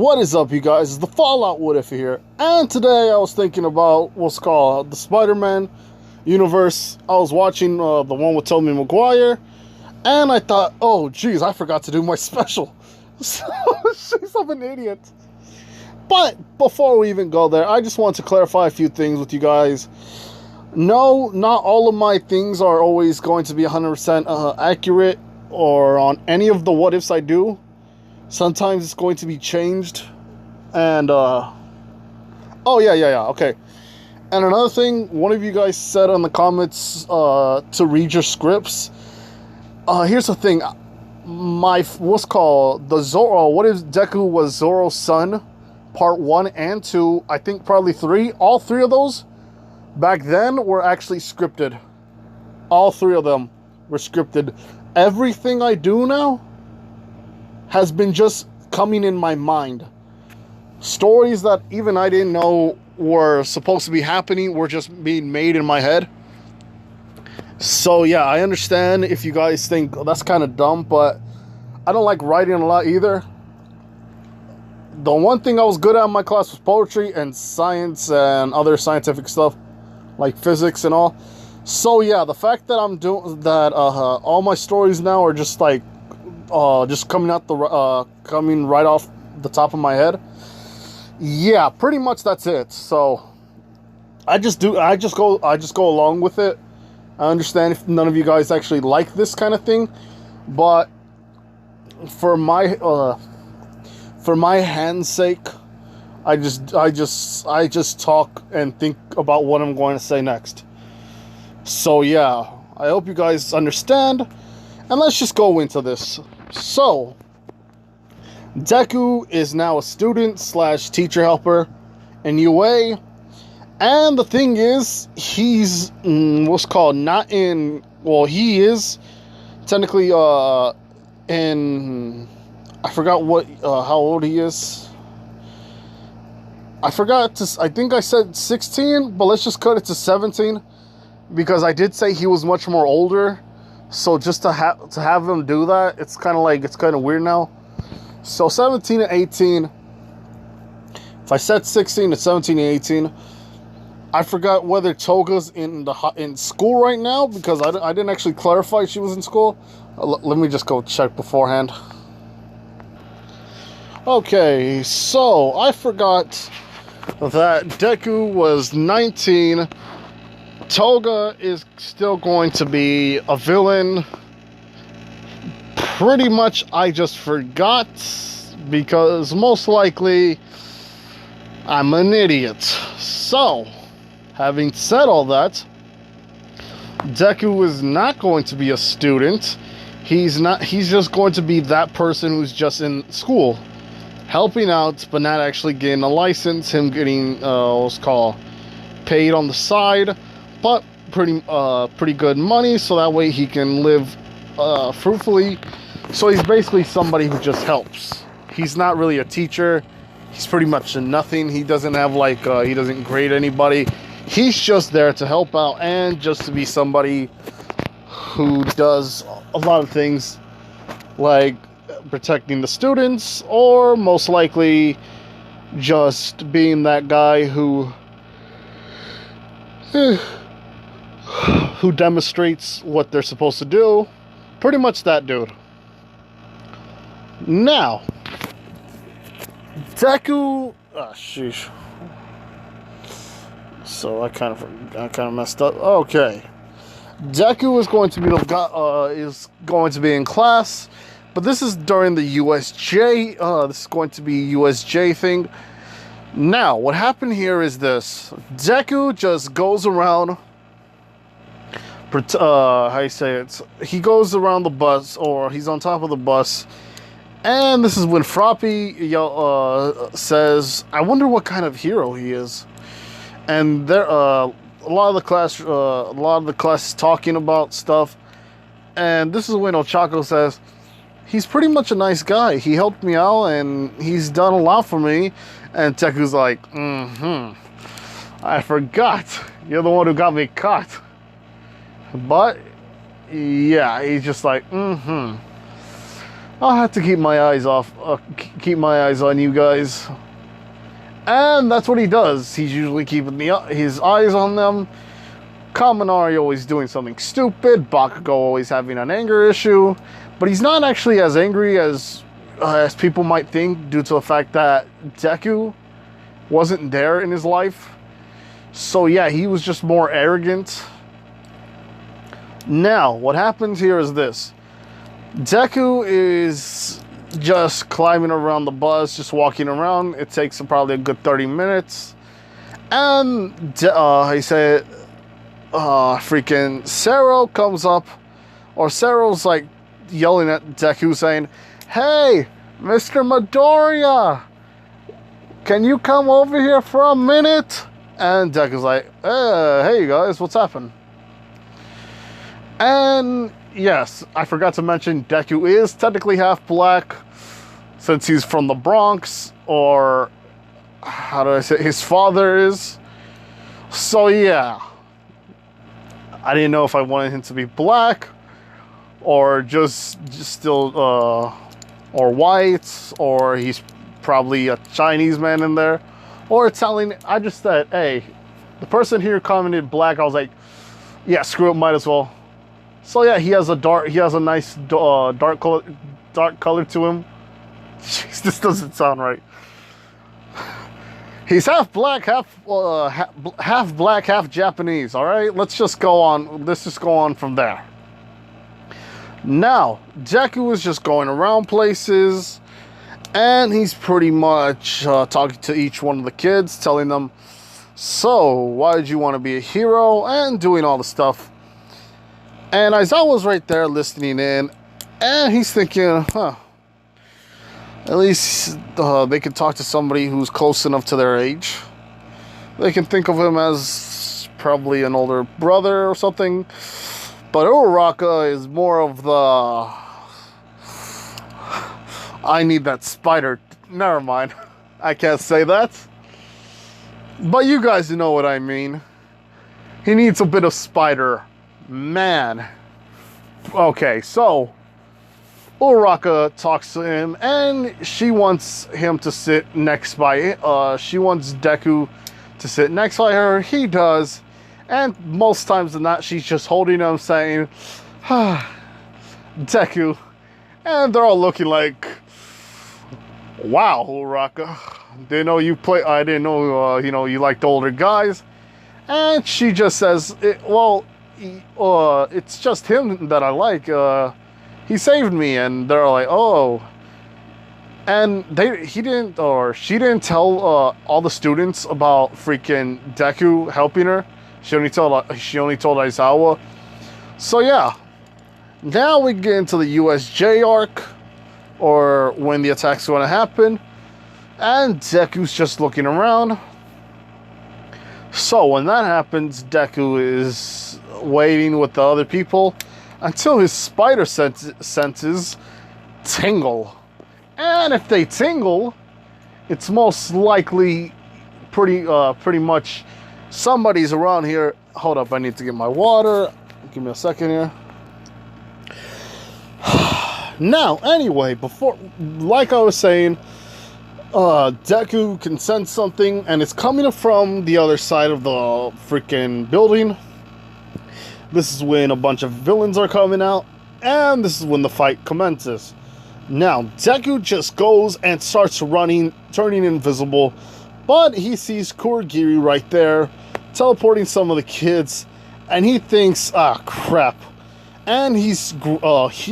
What is up, you guys? It's the Fallout What If here, and today I was thinking about what's called the Spider-Man universe. I was watching the one with Tobey Maguire, and I thought, oh geez, I forgot to do my special. So, she's an idiot. But before we even go there, I just want to clarify a few things with you guys. No, not all of my things are always going to be 100% accurate or on any of the what ifs I do. Sometimes it's going to be changed. And, oh, yeah, okay. And another thing, one of you guys said in the comments to read your scripts. Here's the thing. What's called, the Zoro, what if Deku was Zoro's son? Part 1 and 2, I think probably 3. All 3 of those, back then, were actually scripted. All 3 of them were scripted. Everything I do now has been just coming in my mind. Stories that even I didn't know were supposed to be happening were just being made in my head. So yeah, I understand if you guys think that's kind of dumb, but I don't like writing a lot either. The one thing I was good at in my class was poetry and science and other scientific stuff, like physics and all. So yeah, the fact that I'm doing that, all my stories now are just like, just coming right off the top of my head. Yeah, pretty much that's it. So I just go along with it. I understand if none of you guys actually like this kind of thing, but for my hand's sake, I just talk and think about what I'm going to say next. So yeah, I hope you guys understand, and let's just go into this. So, Deku is now a student / teacher helper in UA, and the thing is, he's what's called not in. Well, he is technically in. I forgot what how old he is. I think I said 16, but let's just cut it to 17 because I did say he was much more older. So just to have him do that, it's kind of weird now. So 17 and 18. If I said 16 to 17 and 18, I forgot whether Toga's in school right now because I didn't actually clarify she was in school. Let me just go check beforehand. Okay, so I forgot that Deku was 19. Toga is still going to be a villain. Pretty much I just forgot because most likely I'm an idiot. So, having said all that, Deku is not going to be a student. He's just going to be that person who's just in school, helping out but not actually getting a license, him getting what's called paid on the side, but pretty good money, so that way he can live fruitfully. So he's basically somebody who just helps. He's not really a teacher. He's pretty much a nothing. He doesn't have he doesn't grade anybody. He's just there to help out and just to be somebody who does a lot of things like protecting the students, or most likely just being that guy who demonstrates what they're supposed to do. Pretty much that dude. Now, Deku. Sheesh. So I kind of messed up. Okay, Deku is going to be in class, but this is during the USJ. This is going to be USJ thing. Now, what happened here is this: Deku just goes around. How you say it? He goes around the bus, or he's on top of the bus, and this is when Froppy says, "I wonder what kind of hero he is." And there, a lot of the class is talking about stuff, and this is when Ochako says, "He's pretty much a nice guy. He helped me out, and he's done a lot for me." And Deku's like, I forgot. You're the one who got me caught. But, yeah, he's just like, I'll have to keep my eyes keep my eyes on you guys. And that's what he does. He's usually keeping his eyes on them. Kaminari always doing something stupid. Bakugo always having an anger issue. But he's not actually as angry as people might think, due to the fact that Deku wasn't there in his life. So yeah, he was just more arrogant. Now, what happens here is this. Deku is just climbing around the bus, just walking around. It takes him probably a good 30 minutes. And he said, freaking Sero comes up, or Sero's like yelling at Deku saying, "Hey, Mr. Midoriya, can you come over here for a minute?" And Deku's like, "Hey guys, what's happened?" And yes, I forgot to mention Deku is technically half black, since he's from the Bronx, or how do I say, his father is. So yeah, I didn't know if I wanted him to be black, or just still, or white, or he's probably a Chinese man in there, or Italian. I just said, hey, the person here commented black. I was like, yeah, screw it, might as well. So yeah, he has a nice dark color to him. Jeez, this doesn't sound right. He's half black, half black, half Japanese. All right, let's just go on from there. Now, Deku is just going around places, and he's pretty much talking to each one of the kids, telling them, "So, why did you want to be a hero?" and doing all the stuff. And Aizawa's right there listening in, and he's thinking, at least they can talk to somebody who's close enough to their age. They can think of him as probably an older brother or something. But Uraraka is more of the, I need that spider. Never mind. I can't say that. But you guys know what I mean. He needs a bit of spider. Man. Okay, so Uraraka talks to him, and she wants him to sit next by, she wants Deku to sit next by her. He does, and most times than not, she's just holding him, saying, Deku, and they're all looking like, wow, Uraraka, didn't know you play, I didn't know, you liked older guys. And she just says, it's just him that I like, he saved me. And they're like, oh. And she didn't tell all the students about freaking Deku helping her. She only told Aizawa. So yeah, now we get into the USJ arc, or when the attack's going to happen, and Deku's just looking around. So when that happens, Deku is waiting with the other people until his spider senses tingle. And if they tingle, it's most likely pretty much somebody's around here. Hold up, I need to get my water. Give me a second here. Now, anyway, like I was saying, Deku can sense something, and it's coming from the other side of the freaking building. This is when a bunch of villains are coming out, and this is when the fight commences. Now, Deku just goes and starts running, turning invisible, but he sees Kurogiri right there, teleporting some of the kids, and he thinks, crap. And he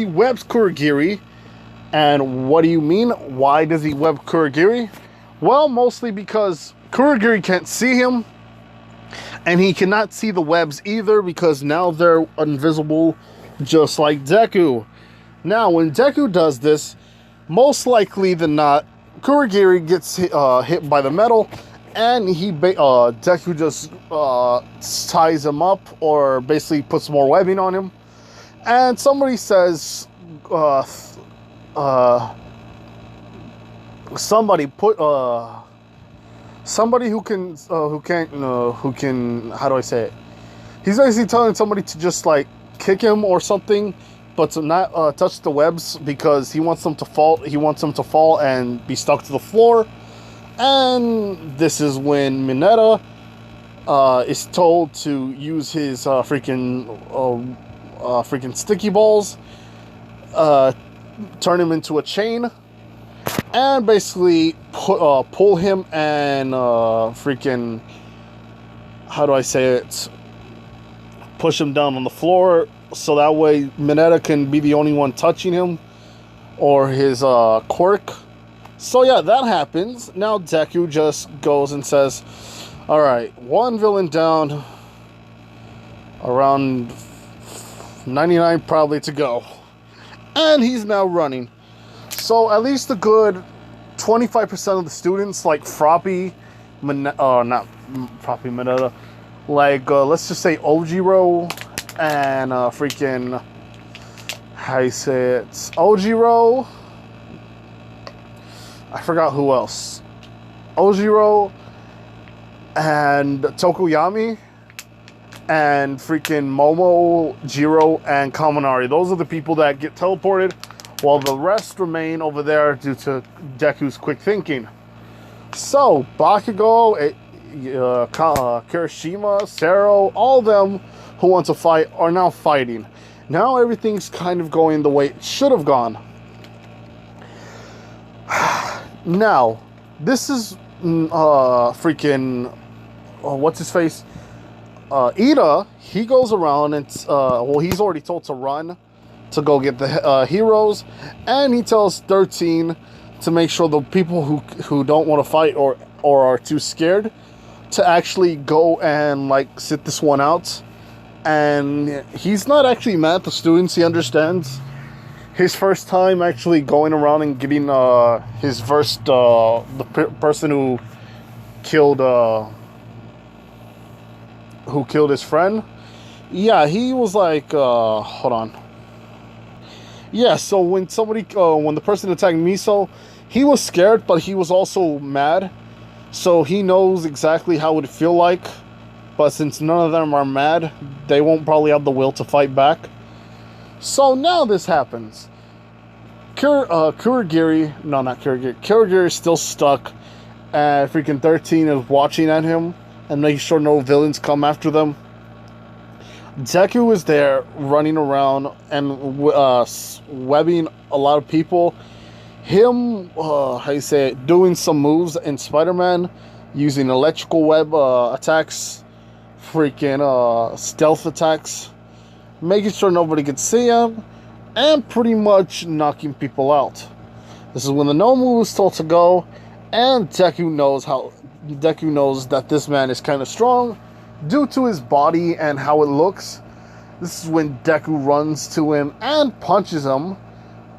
webs Kurogiri. And what do you mean? Why does he web Kurogiri? Well, mostly because Kurogiri can't see him, and he cannot see the webs either, because now they're invisible, just like Deku. Now, when Deku does this, most likely than not, Kurogiri gets hit by the metal, and Deku just ties him up, or basically puts more webbing on him. And somebody says, somebody who can, how do I say it? He's basically telling somebody to just like kick him or something, but to not touch the webs because he wants them to fall. He wants them to fall and be stuck to the floor. And this is when Mineta is told to use his freaking sticky balls, turn him into a chain, and basically pull him and freaking, how do I say it? Push him down on the floor so that way Mineta can be the only one touching him or his quirk. So yeah, that happens. Now Deku just goes and says, alright, one villain down, around 99 probably to go. And he's now running. So at least a good 25% of the students, like Froppy, not Froppy Mineta, like let's just say Ojiro and freaking, how you say it, Ojiro, I forgot who else, Ojiro and Tokoyami and freaking Momo, Jiro, and Kaminari. Those are the people that get teleported, while the rest remain over there due to Deku's quick thinking. So, Bakugo, Kirishima, Sero, all of them who want to fight are now fighting. Now everything's kind of going the way it should have gone. Now, this is freaking, what's his face? Ida, he goes around and, he's already told to run to go get the heroes, and he tells 13 to make sure the people who don't want to fight or are too scared to actually go and like sit this one out. And he's not actually mad at the students. He understands his first time actually going around and getting his first person who killed his friend. Yeah, he was like, hold on. Yeah, so when the person attacked Miso, he was scared, but he was also mad. So he knows exactly how it would feel like. But since none of them are mad, they won't probably have the will to fight back. So now this happens. Kurogiri is still stuck. And freaking 13 is watching at him and making sure no villains come after them. Deku is there running around and webbing a lot of people. Him, doing some moves in Spider-Man, using electrical web attacks, freaking stealth attacks, making sure nobody can see him, and pretty much knocking people out. This is when the Nomu was told to go, and Deku knows that this man is kind of strong due to his body and how it looks. This is when Deku runs to him and punches him,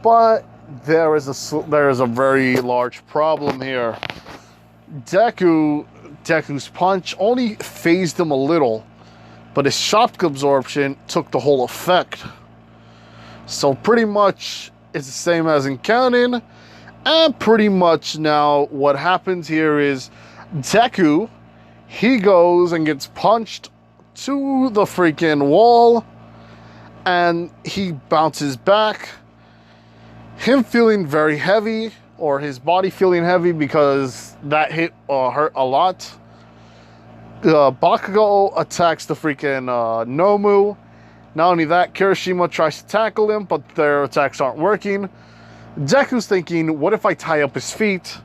but there is a very large problem here. Deku's punch only phased him a little, but his shock absorption took the whole effect. So pretty much it's the same as in canon, and pretty much now what happens here is Deku, he goes and gets punched to the freaking wall, and he bounces back. Him feeling very heavy, or his body feeling heavy because that hit hurt a lot. Bakugo attacks the freaking Nomu. Not only that, Kirishima tries to tackle him, but their attacks aren't working. Deku's thinking, what if I tie up his feet?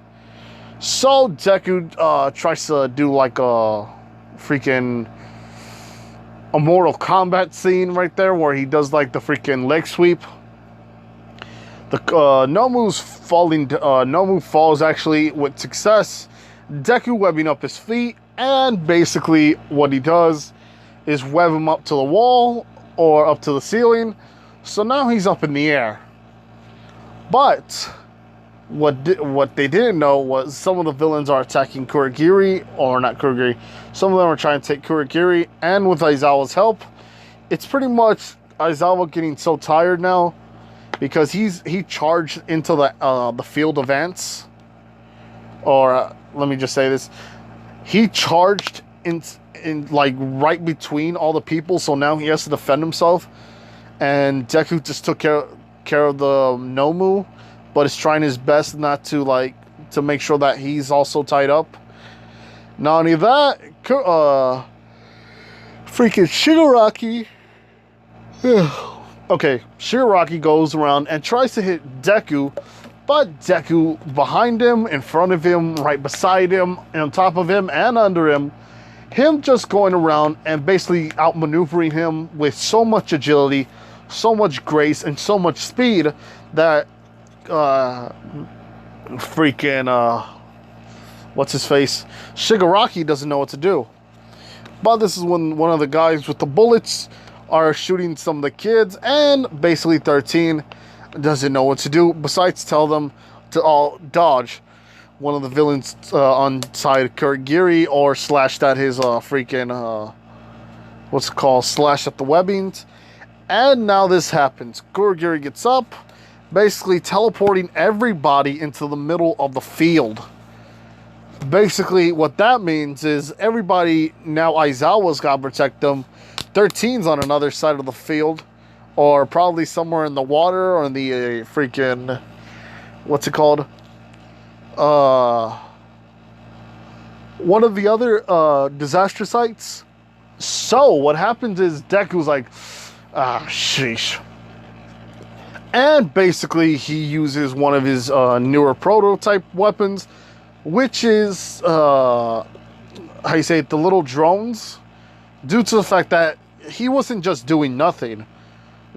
So Deku tries to do like a freaking a Mortal Kombat scene right there where he does like the freaking leg sweep. The Nomu falls actually with success. Deku webbing up his feet, and basically what he does is web him up to the wall or up to the ceiling. So now he's up in the air. But what they didn't know was some of the villains are attacking Kurogiri, or not Kurogiri. Some of them are trying to take Kurogiri, and with Aizawa's help, it's pretty much Aizawa getting so tired now because he charged into the field of ants. Or let me just say this: he charged in like right between all the people, so now he has to defend himself. and Deku just took care of the Nomu, but is trying his best not to to make sure that he's also tied up. Not only that, freaking Shigaraki. Okay, Shigaraki goes around and tries to hit Deku, but Deku behind him, in front of him, right beside him, on top of him, and under him. Him just going around and basically outmaneuvering him with so much agility, so much grace, and so much speed that what's his face? Shigaraki doesn't know what to do. But this is when one of the guys with the bullets are shooting some of the kids, and basically 13 doesn't know what to do besides tell them to all dodge. One of the villains on side Kurogiri, or slashed at his slashed at the webbings. And now this happens. Kurogiri gets up, basically teleporting everybody into the middle of the field. Basically, what that means is everybody, now Aizawa's got to protect them. 13's on another side of the field, or probably somewhere in the water, or in the what's it called? One of the other disaster sites. So what happens is Deku's like, sheesh. And basically he uses one of his newer prototype weapons, which is the little drones, due to the fact that he wasn't just doing nothing.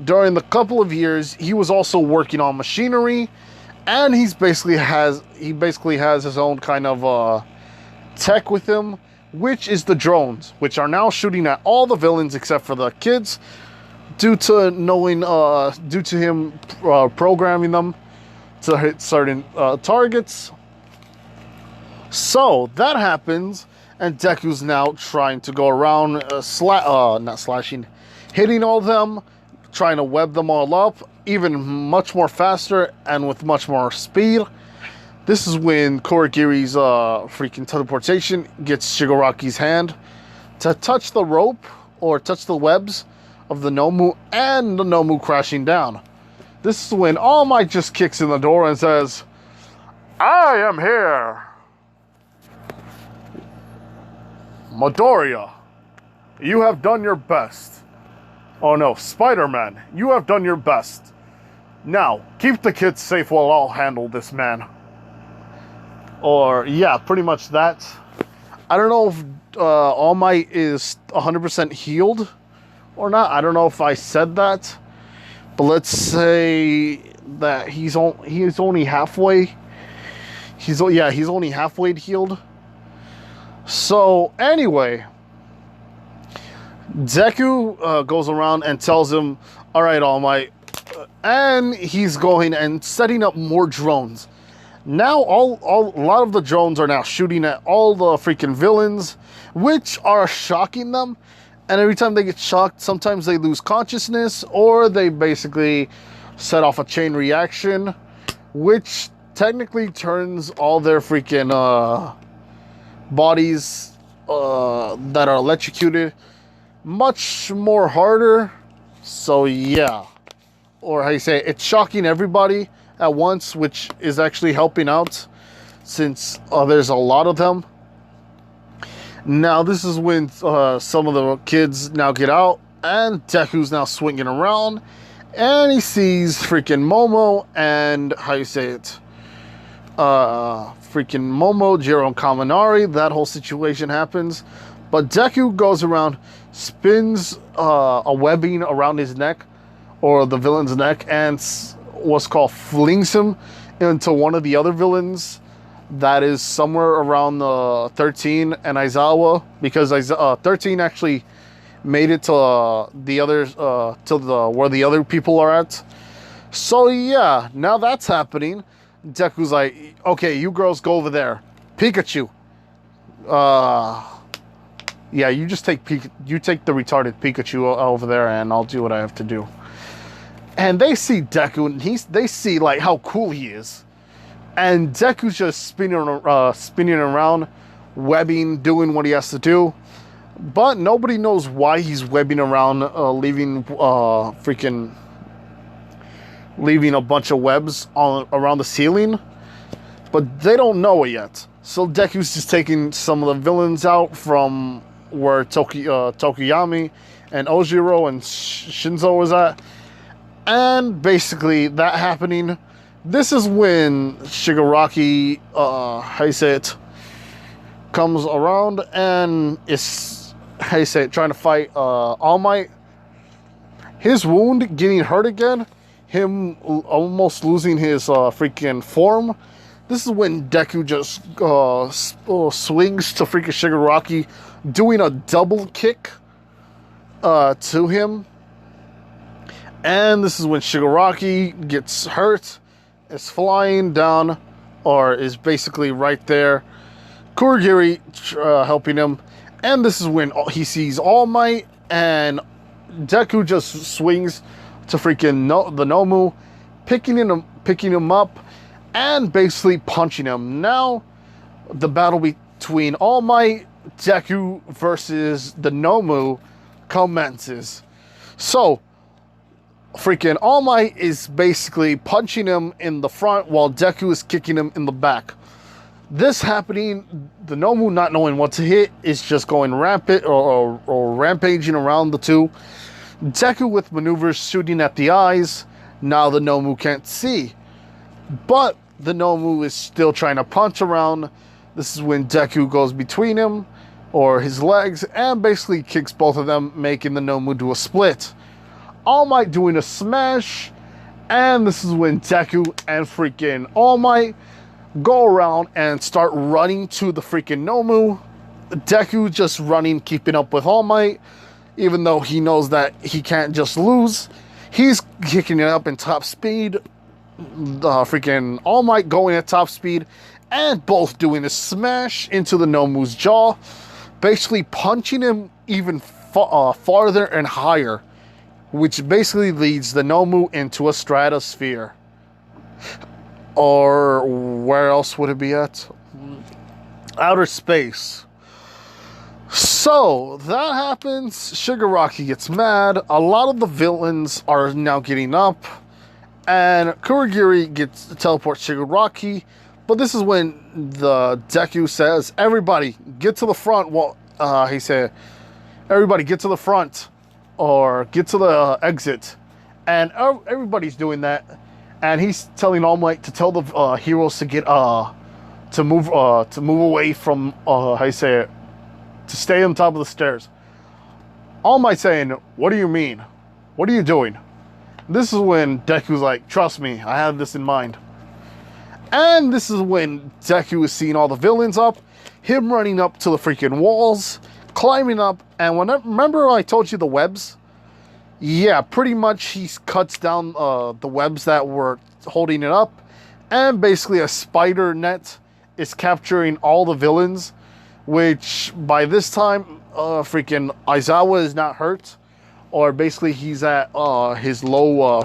During the couple of years, he was also working on machinery, and he basically has his own kind of tech with him, which is the drones, which are now shooting at all the villains except for the kids, due to him programming them to hit certain targets. So that happens, and Deku's now trying to go around, hitting all of them, trying to web them all up, even much more faster and with much more speed. This is when Kurogiri's freaking teleportation gets Shigaraki's hand to touch the rope, or touch the webs of the Nomu, and the Nomu crashing down. This is when All Might just kicks in the door and says, "I am here. Midoriya, you have done your best. Oh no, Spider-Man, you have done your best. Now, keep the kids safe while I'll handle this man." Or, yeah, pretty much that. I don't know if All Might is 100% healed or not. I don't know if I said that. But let's say that he's only halfway. He's only halfway healed. So, anyway, Deku goes around and tells him, "All right, All Might," and he's going and setting up more drones. Now, a lot of the drones are now shooting at all the freaking villains, which are shocking them. And every time they get shocked, sometimes they lose consciousness, or they basically set off a chain reaction, which technically turns all their freaking bodies that are electrocuted much more harder. So yeah, or how you say it, it's shocking everybody at once, which is actually helping out since there's a lot of them. Now this is when some of the kids now get out, and Deku's now swinging around, and he sees freaking Momo and how you say it, freaking Momo, Jiro, and Kaminari. That whole situation happens, but Deku goes around, spins a webbing around his neck, or the villain's neck, and what's called flings him into one of the other villains that is somewhere around 13 and Aizawa, because 13 actually made it to the others, where the other people are at. So yeah, now that's happening. Deku's like, "Okay, you girls go over there. Pikachu, yeah, you just take the retarded Pikachu over there, and I'll do what I have to do." And they see Deku, and they see like how cool he is, and Deku's just spinning around, webbing, doing what he has to do. But nobody knows why he's webbing around, leaving a bunch of webs on around the ceiling. But they don't know it yet. So Deku's just taking some of the villains out from where Tokuyami and Ojiro and Shinzo was at. And basically, that happening, this is when Shigaraki, comes around and is, trying to fight All Might. His wound, getting hurt again, him almost losing his freaking form. This is when Deku just swings to freaking Shigaraki, doing a double kick to him. And this is when Shigaraki gets hurt, is flying down, or is basically right there. Kurogiri helping him. And this is when he sees All Might, and Deku just swings to freaking the Nomu, picking him up, and basically punching him. Now, the battle between All Might, Deku versus the Nomu commences. So, freaking All Might is basically punching him in the front while Deku is kicking him in the back. This happening, the Nomu not knowing what to hit is just going rampant or rampaging around the two. Deku with maneuvers shooting at the eyes. Now the Nomu can't see. But the Nomu is still trying to punch around. This is when Deku goes between him or his legs and basically kicks both of them, making the Nomu do a split. All Might doing a smash, and this is when Deku and freaking All Might go around and start running to the freaking Nomu. Deku just running, keeping up with All Might, even though he knows that he can't just lose. He's kicking it up in top speed. Freaking All Might going at top speed, and both doing a smash into the Nomu's jaw, basically punching him even farther and higher, which basically leads the Nomu into a stratosphere. Or where else would it be at? Outer space. So that happens. Shigaraki gets mad. A lot of the villains are now getting up, and Kurogiri gets to teleport Shigaraki. But this is when the Deku says, "Everybody get to the front." Well, he said, "Everybody get to the front." Or get to the exit, and everybody's doing that, and he's telling All Might to tell the heroes to get to move away from to stay on top of the stairs. All Might saying, "What do you mean? What are you doing?" This is when Deku's like, "Trust me, I have this in mind." And this is when Deku is seeing all the villains up, him running up to the freaking walls, climbing up, and remember I told you the webs? Yeah, pretty much he cuts down the webs that were holding it up, and basically a spider net is capturing all the villains, which by this time, freaking Aizawa is not hurt, or basically he's at his low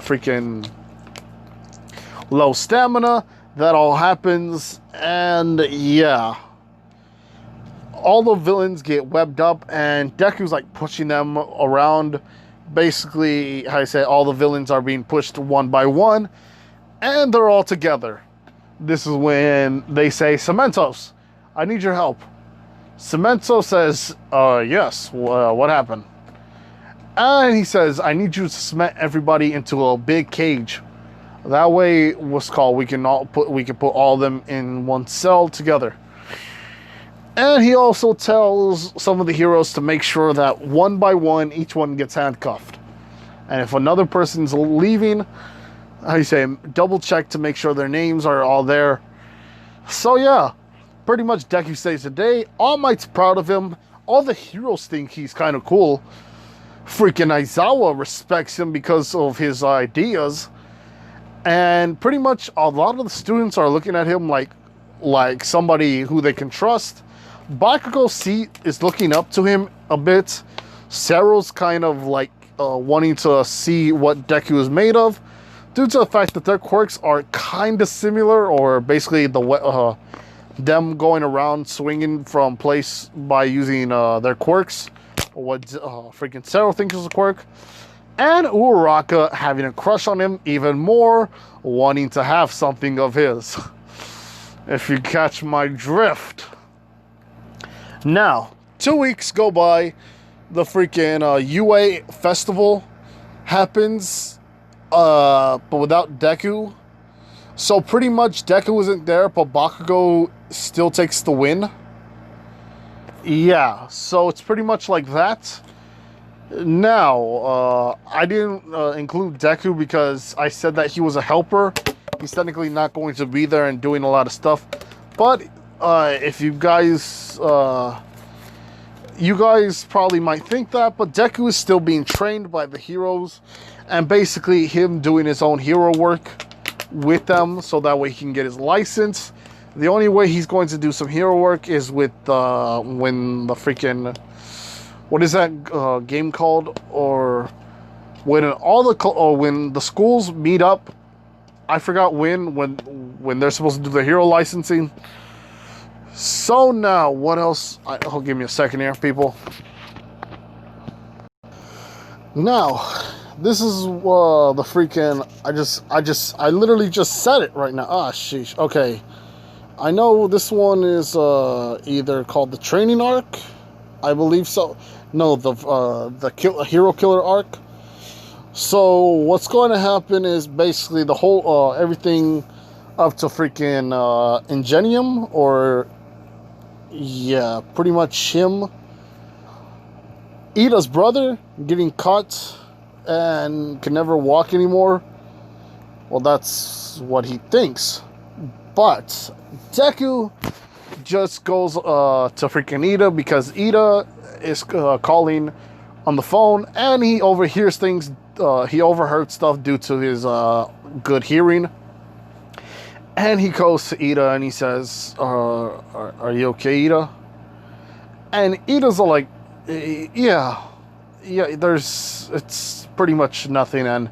stamina. That all happens, and yeah. All the villains get webbed up, and Deku's like pushing them around. Basically, I say all the villains are being pushed one by one, and they're all together. This is when they say, "Cementos, I need your help." Cemento says, "Yes, what happened?" And he says, "I need you to cement everybody into a big cage. That way, we can put all of them in one cell together." And he also tells some of the heroes to make sure that one by one, each one gets handcuffed. And if another person's leaving, double check to make sure their names are all there. So yeah, pretty much Deku saves the day. All Might's proud of him. All the heroes think he's kind of cool. Freaking Aizawa respects him because of his ideas. And pretty much a lot of the students are looking at him like somebody who they can trust. Bakugo is looking up to him a bit. Sero's kind of like wanting to see what Deku is made of, due to the fact that their quirks are kind of similar, or basically them going around swinging from place by using their quirks what freaking Zero thinks is a quirk, and Uraraka having a crush on him even more, wanting to have something of his. If you catch my drift. Now, 2 weeks go by, the freaking UA festival happens, but without Deku. So pretty much Deku isn't there, but Bakugo still takes the win. Yeah, so it's pretty much like that. Now, I didn't include Deku because I said that he was a helper. He's technically not going to be there and doing a lot of stuff. But if you guys probably might think that, but Deku is still being trained by the heroes, and basically him doing his own hero work with them, so that way he can get his license. The only way he's going to do some hero work is with when the freaking, what is that game called? Or when when the schools meet up. I forgot when they're supposed to do the hero licensing. So now, what else? Oh, give me a second here, people. Now, this is the freaking. I literally just said it right now. Ah, sheesh. Okay, I know this one is either called the training arc, I believe so. No, the hero killer arc. So what's going to happen is basically the whole everything up to freaking Ingenium, or yeah, pretty much him, Ida's brother, getting caught and can never walk anymore. Well, that's what he thinks. But Deku just goes to freaking Ida because Ida is calling on the phone, and he overhears things. He overheard stuff due to his good hearing. And he goes to Ida and he says, are you okay, Ida? And Ida's like, yeah, it's pretty much nothing. And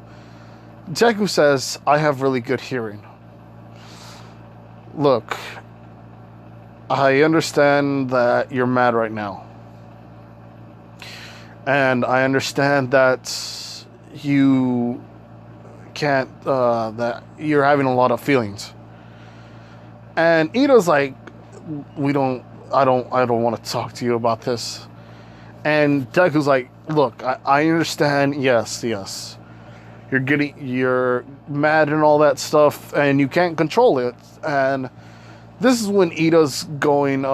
Deku says, I have really good hearing. Look, I understand that you're mad right now. And I understand that you can't, that you're having a lot of feelings. And Ida's like, I don't want to talk to you about this. And Deku's like, look, I understand, yes. You're mad and all that stuff, and you can't control it. And this is when Ida's going to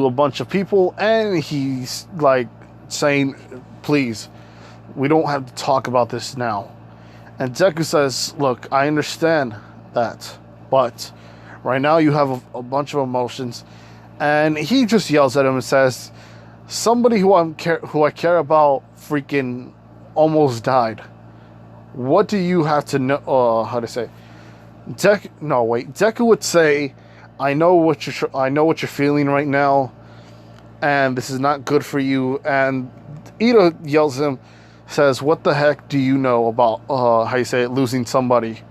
a bunch of people, and he's like saying, please, we don't have to talk about this now. And Deku says, look, I understand that, but right now you have a bunch of emotions. And he just yells at him and says, somebody who I care about freaking almost died. What do you have to know? How to say? Deku would say, I know what you're feeling right now, and this is not good for you. And Ida yells at him, says, what the heck do you know about losing somebody?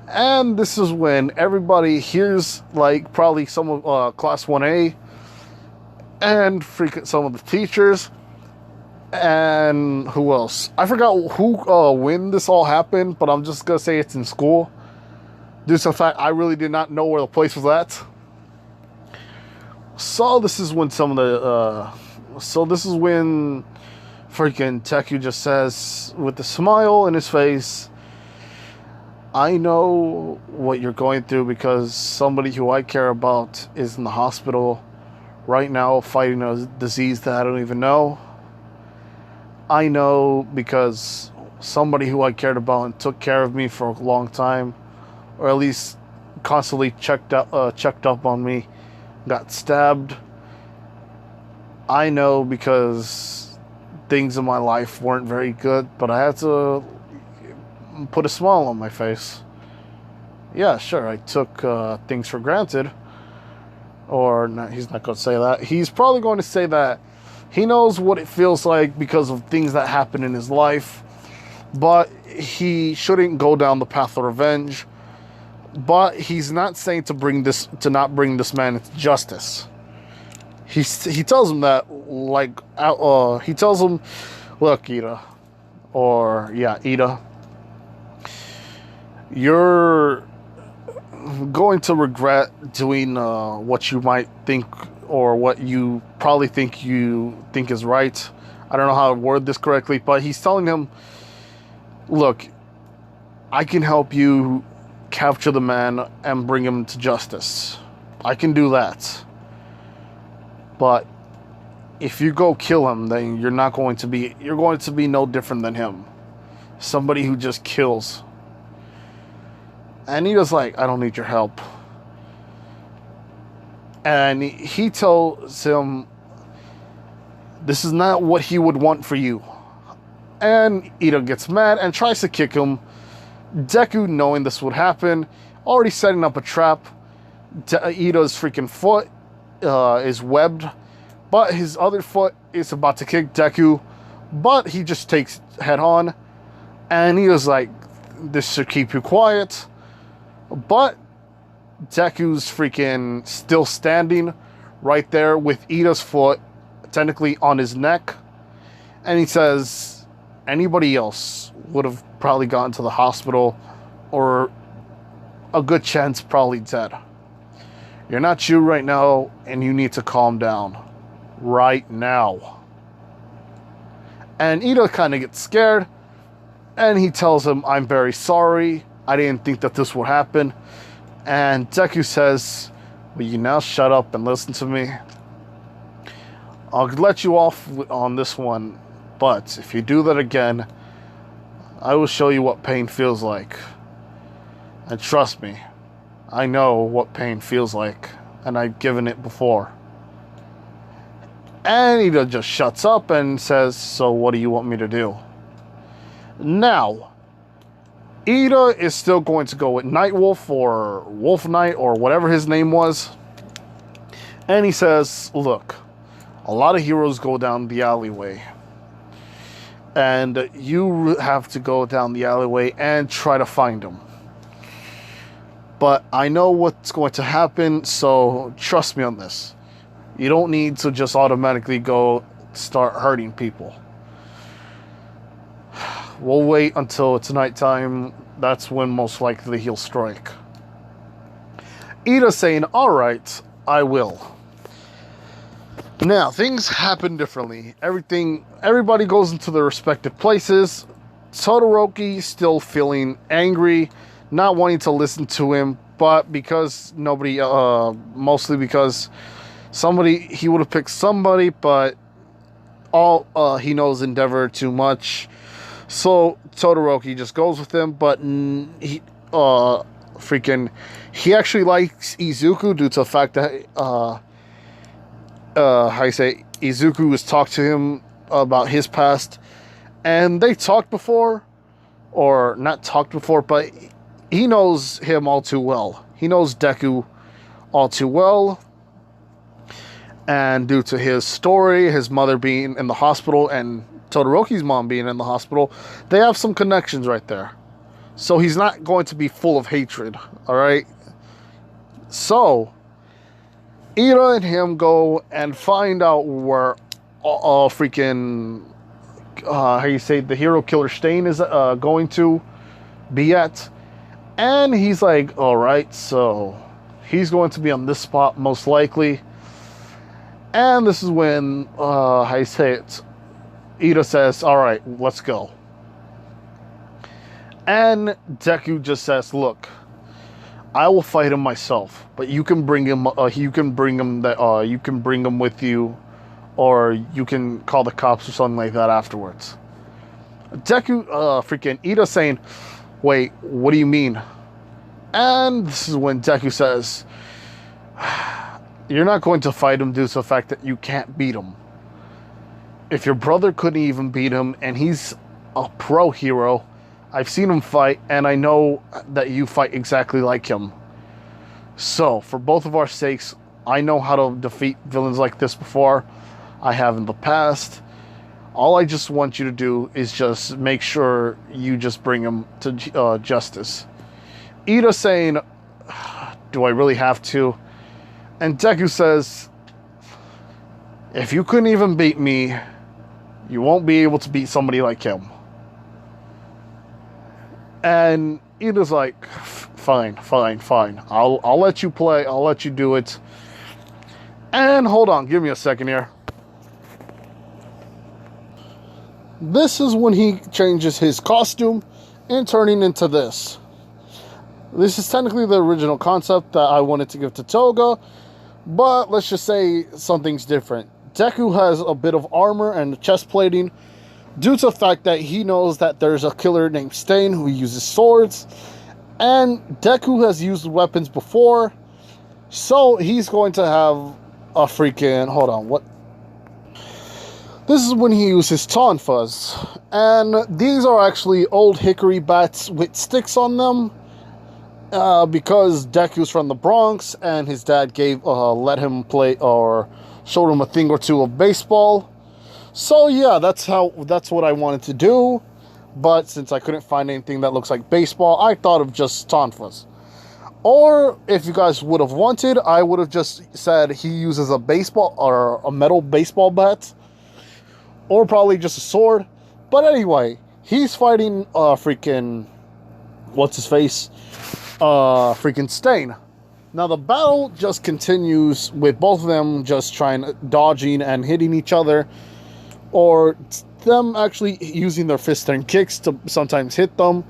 And this is when everybody hears, like, probably some of class 1A and freaking some of the teachers. And who else? I forgot when this all happened, but I'm just gonna say it's in school. Due to the fact I really did not know where the place was at. So this is when freaking Deku just says, with a smile in his face, I know what you're going through because somebody who I care about is in the hospital right now fighting a disease that I don't even know. I know because somebody who I cared about and took care of me for a long time, or at least constantly checked up on me, got stabbed. I know because things in my life weren't very good, but I had to put a smile on my face. Yeah, sure, I took things for granted. Or not, he's not going to say that. He's probably going to say that he knows what it feels like because of things that happen in his life, but he shouldn't go down the path of revenge. But he's not saying to not bring this man into justice. he tells him that, like, he tells him, look, Ida, or yeah, Ida, you're going to regret doing what you might think, or what you probably think is right. I don't know how to word this correctly, but he's telling him, look, I can help you capture the man and bring him to justice. I can do that. But if you go kill him, then you're going to be no different than him. Somebody who just kills. And he was like, I don't need your help. And he tells him this is not what he would want for you. And Ida gets mad and tries to kick him. Deku, knowing this would happen, already setting up a trap. Ida's freaking foot is webbed, but his other foot is about to kick Deku, but he just takes head on, and he was like, this should keep you quiet. But Deku's freaking still standing right there with Ida's foot technically on his neck, and he says anybody else would have probably gotten to the hospital, or a good chance probably dead. You're not you right now, and you need to calm down. Right now. And Ida kind of gets scared, and he tells him, I'm very sorry. I didn't think that this would happen. And Deku says, will you now shut up and listen to me? I'll let you off on this one, but if you do that again, I will show you what pain feels like. And trust me, I know what pain feels like, and I've given it before. And Ida just shuts up and says, so what do you want me to do? Now, Ida is still going to go with Nightwolf, or Wolf Knight, or whatever his name was. And he says, look, a lot of heroes go down the alleyway. And you have to go down the alleyway and try to find him. But I know what's going to happen, so trust me on this. You don't need to just automatically go start hurting people. We'll wait until it's nighttime. That's when most likely he'll strike. Ida's saying, alright, I will. Now, things happen differently. Everybody goes into their respective places. Todoroki still feeling angry, not wanting to listen to him, but because nobody, mostly because he would have picked somebody, but all he knows Endeavor too much. So Todoroki just goes with him, but he actually likes Izuku due to the fact that Izuku has talked to him about his past, and they talked before, or not talked before, but he knows him all too well. He knows Deku all too well, and due to his story, his mother being in the hospital, and Todoroki's mom being in the hospital, they have some connections right there. So he's not going to be full of hatred, alright? So Ida and him go and find out where the hero killer Stain is going to be at. And he's like, alright, so he's going to be on this spot most likely. And this is when Ida says, alright, let's go. And Deku just says, look, I will fight him myself, but you can bring him with you, or you can call the cops or something like that afterwards. Ida saying, wait, what do you mean? And this is when Deku says, you're not going to fight him due to the fact that you can't beat him. If your brother couldn't even beat him, and he's a pro hero, I've seen him fight, and I know that you fight exactly like him. So, for both of our sakes, I know how to defeat villains like this before. I have in the past. All I just want you to do is just make sure you just bring him to justice. Ida saying, do I really have to? And Deku says, If you couldn't even beat me, you won't be able to beat somebody like him. And Ida's like, fine. I'll let you play. I'll let you do it. And hold on, give me a second here. This is when he changes his costume and turning into this. This is technically the original concept that I wanted to give to Toga, but let's just say something's different. Deku has a bit of armor and chest plating due to the fact that he knows that there's a killer named Stain who uses swords, and Deku has used weapons before, so he's going to have a freaking... Hold on, what? This is when he uses tonfas, and these are actually old hickory bats with sticks on them, because Deku's from the Bronx, and his dad let him play or showed him a thing or two of baseball. So yeah, that's what I wanted to do, but since I couldn't find anything that looks like baseball, I thought of just tonfas. Or if you guys would have wanted, I would have just said he uses a baseball or a metal baseball bat, or probably just a sword. But anyway, he's fighting freaking what's his face, freaking Stain. Now the battle just continues with both of them just dodging and hitting each other, or them actually using their fists and kicks to sometimes hit them.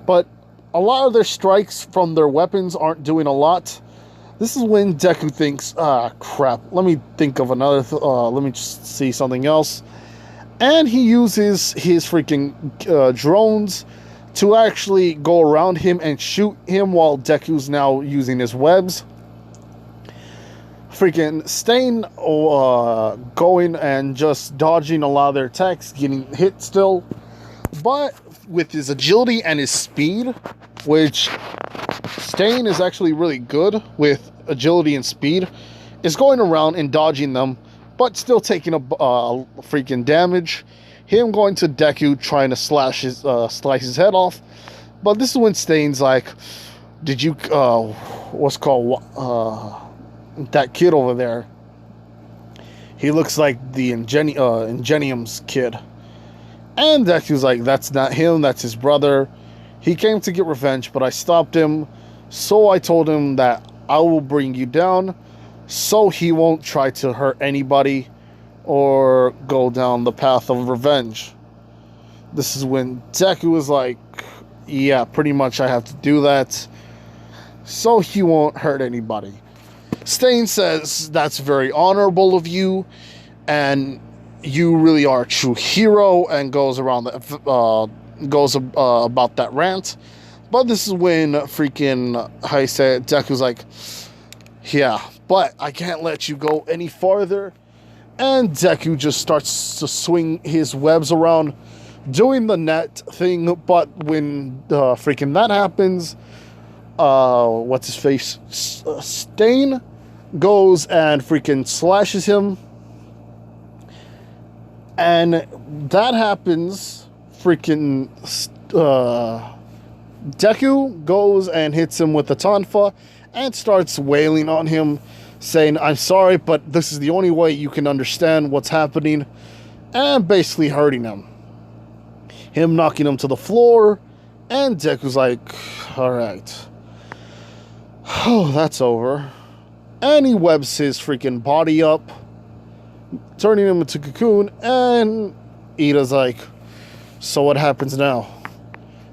But a lot of their strikes from their weapons aren't doing a lot. This is when Deku thinks, crap, let me think of another, let me just see something else. And he uses his freaking drones to actually go around him and shoot him while Deku's now using his webs. Freaking Stain going and just dodging a lot of their attacks, getting hit still. But with his agility and his speed, which Stain is actually really good with agility and speed, is going around and dodging them, but still taking a freaking damage. Him going to Deku, trying to slice his head off. But this is when Stain's like, did you, that kid over there, he looks like the Ingenium's kid. And Deku's like, that's not him, that's his brother. He came to get revenge, but I stopped him. So I told him that I will bring you down, so he won't try to hurt anybody or go down the path of revenge. This is when Deku is like, yeah, pretty much I have to do that, so he won't hurt anybody. Stain says, that's very honorable of you, and you really are a true hero, and goes around about that rant. But this is when freaking Deku's like, yeah, but I can't let you go any farther. And Deku just starts to swing his webs around, doing the net thing. But when freaking that happens, what's his face, Stain goes and freaking slashes him. And that happens, freaking Deku goes and hits him with a tonfa and starts wailing on him, saying, I'm sorry, but this is the only way you can understand what's happening, and basically hurting him. Him knocking him to the floor, and Deku's like, alright. Oh, that's over. And he webs his freaking body up, turning him into Cocoon, and Ida's like, so what happens now?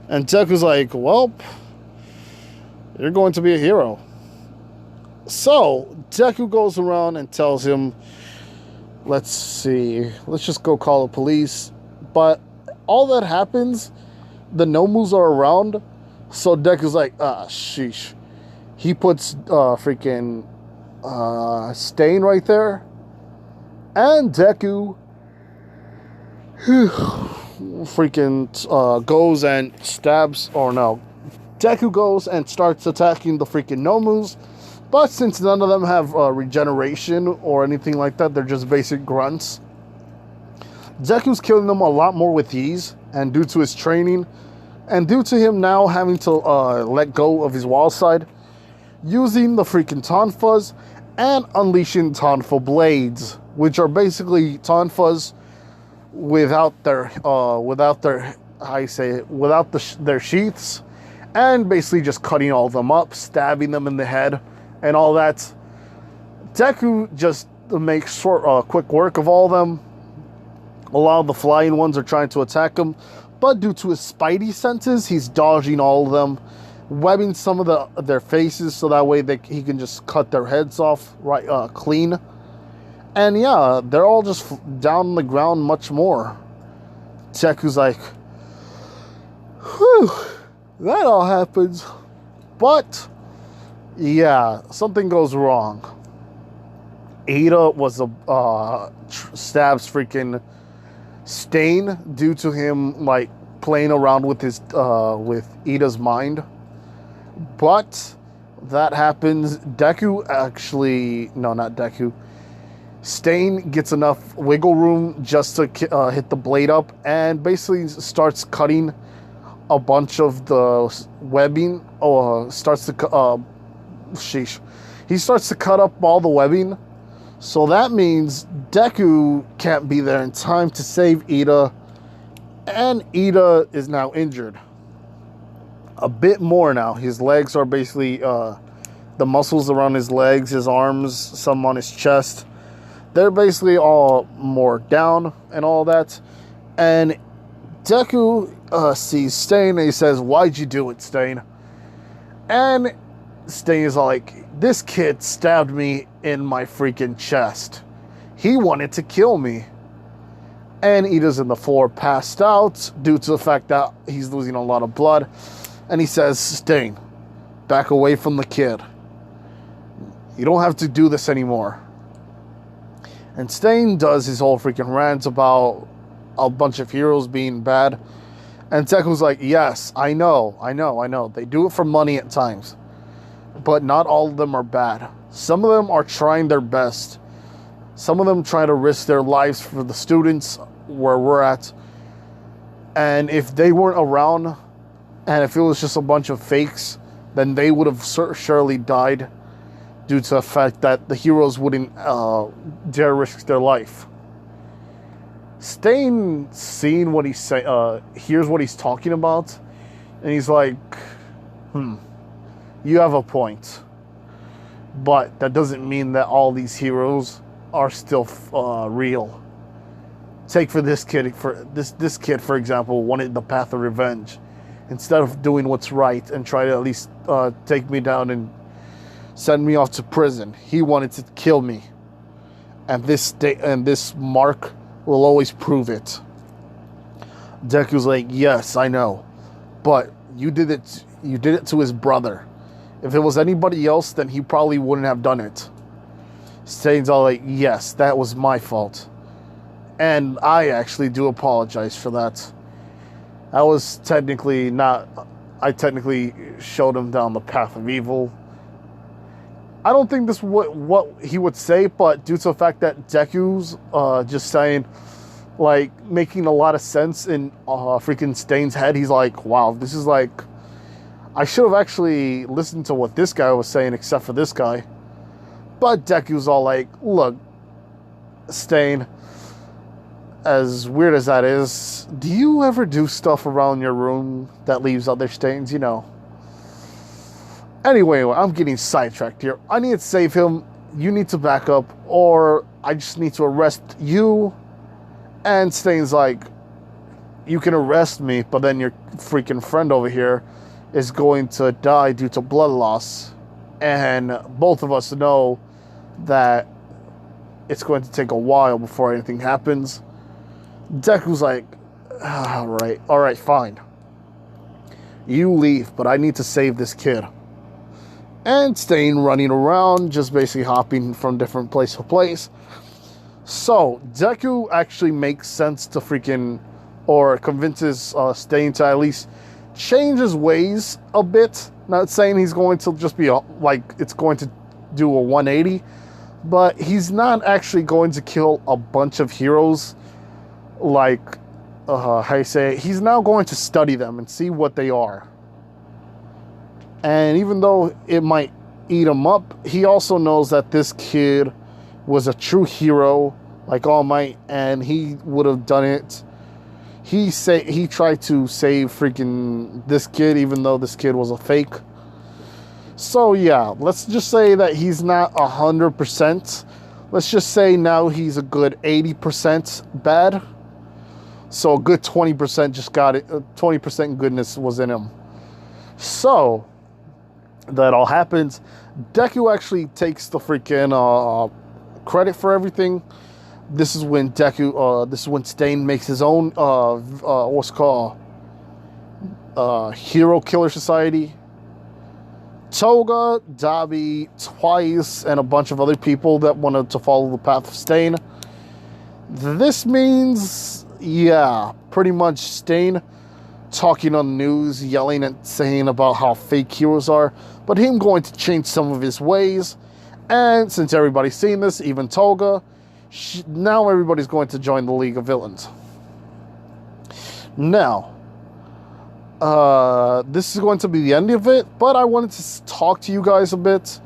And Deku's like, well, you're going to be a hero. So Deku goes around and tells him, let's see, let's just go call the police. But all that happens, the Nomus are around, so Deku's like, sheesh. He puts freaking Stain right there, and Deku freaking goes and stabs, or no, Deku goes and starts attacking the freaking Nomus. But since none of them have regeneration or anything like that, they're just basic grunts, Deku's killing them a lot more with ease, and due to his training, and due to him now having to let go of his wild side, using the freaking tonfas and unleashing tonfa blades, which are basically tonfas without their how you say it, without their sheaths, and basically just cutting all of them up, stabbing them in the head, and all that. Deku just makes quick work of all of them. A lot of the flying ones are trying to attack him, but due to his spidey senses, he's dodging all of them, webbing some of their faces so that way he can just cut their heads off clean. And yeah, they're all just down on the ground much more. Deku's like, whew, that all happens. But yeah, something goes wrong. Ida stabs freaking Stain due to him like playing around with his with Ida's mind. But that happens. Not Deku. Stain gets enough wiggle room just to hit the blade up and basically starts cutting a bunch of the webbing. He starts to cut up all the webbing. So that means Deku can't be there in time to save Ida, and Ida is now injured. A bit more now. His legs are basically, the muscles around his legs, his arms, some on his chest, they're basically all more down and all that. And Deku sees Stain and he says, "Why'd you do it, Stain?" And Stain is like, "This kid stabbed me in my freaking chest. He wanted to kill me." And Ida's in the floor, passed out due to the fact that he's losing a lot of blood. And he says, "Stain, back away from the kid. You don't have to do this anymore." And Stain does his whole freaking rant about a bunch of heroes being bad. And Deku's like, "Yes, I know. They do it for money at times. But not all of them are bad. Some of them are trying their best. Some of them try to risk their lives for the students where we're at. And if they weren't around, and if it was just a bunch of fakes, then they would have surely died due to the fact that the heroes wouldn't dare risk their life." Stain seeing what he's hears what he's talking about, and he's like, "You have a point. But that doesn't mean that all these heroes are still real. Take for this kid, this kid, for example, wanted the path of revenge. Instead of doing what's right and try to at least take me down and send me off to prison, he wanted to kill me. And this mark will always prove it." Deku's like, "Yes, I know. But you did it to his brother. If it was anybody else, then he probably wouldn't have done it." Stain's all like, "Yes, that was my fault. And I actually do apologize for that. I technically showed him down the path of evil." I don't think this is what he would say, but due to the fact that Deku's just saying, like, making a lot of sense in freaking Stain's head, he's like, "Wow, this is like, I should have actually listened to what this guy was saying except for this guy." But Deku's all like, "Look, Stain, as weird as that is, do you ever do stuff around your room that leaves other stains, you know?" Anyway, I'm getting sidetracked here. I need to save him. You need to back up, or I just need to arrest you. And Stain's like, "You can arrest me, but then your freaking friend over here is going to die due to blood loss. And both of us know that it's going to take a while before anything happens." Deku's like, all right, fine. You leave, but I need to save this kid." And Stain running around, just basically hopping from different place to place. So, Deku actually makes sense to convinces Stain to at least change his ways a bit. Not saying he's going to just be it's going to do a 180, but he's not actually going to kill a bunch of heroes. He's now going to study them and see what they are. And even though it might eat him up, he also knows that this kid was a true hero like All Might, and he would have done it. He tried to save freaking this kid, even though this kid was a fake. So yeah, let's just say that he's not 100%. Let's just say now he's a good 80% bad. So a good 20% just got it. 20% goodness was in him. So that all happens. Deku actually takes the freaking credit for everything. This is when this is when Stain makes his own what's called Hero Killer Society. Toga, Dabi, Twice, and a bunch of other people that wanted to follow the path of Stain. This means, yeah, pretty much Stain talking on the news, yelling and saying about how fake heroes are, but him going to change some of his ways. And since everybody's seen this, even Toga, now everybody's going to join the League of Villains. Now, this is going to be the end of it, but I wanted to talk to you guys a bit.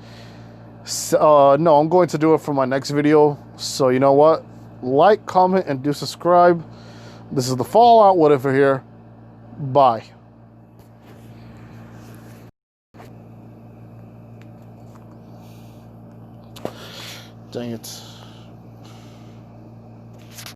No, I'm going to do it for my next video. So you know what? Like, comment, and do subscribe. This is the Fallout Whatever here. Bye. Dang it.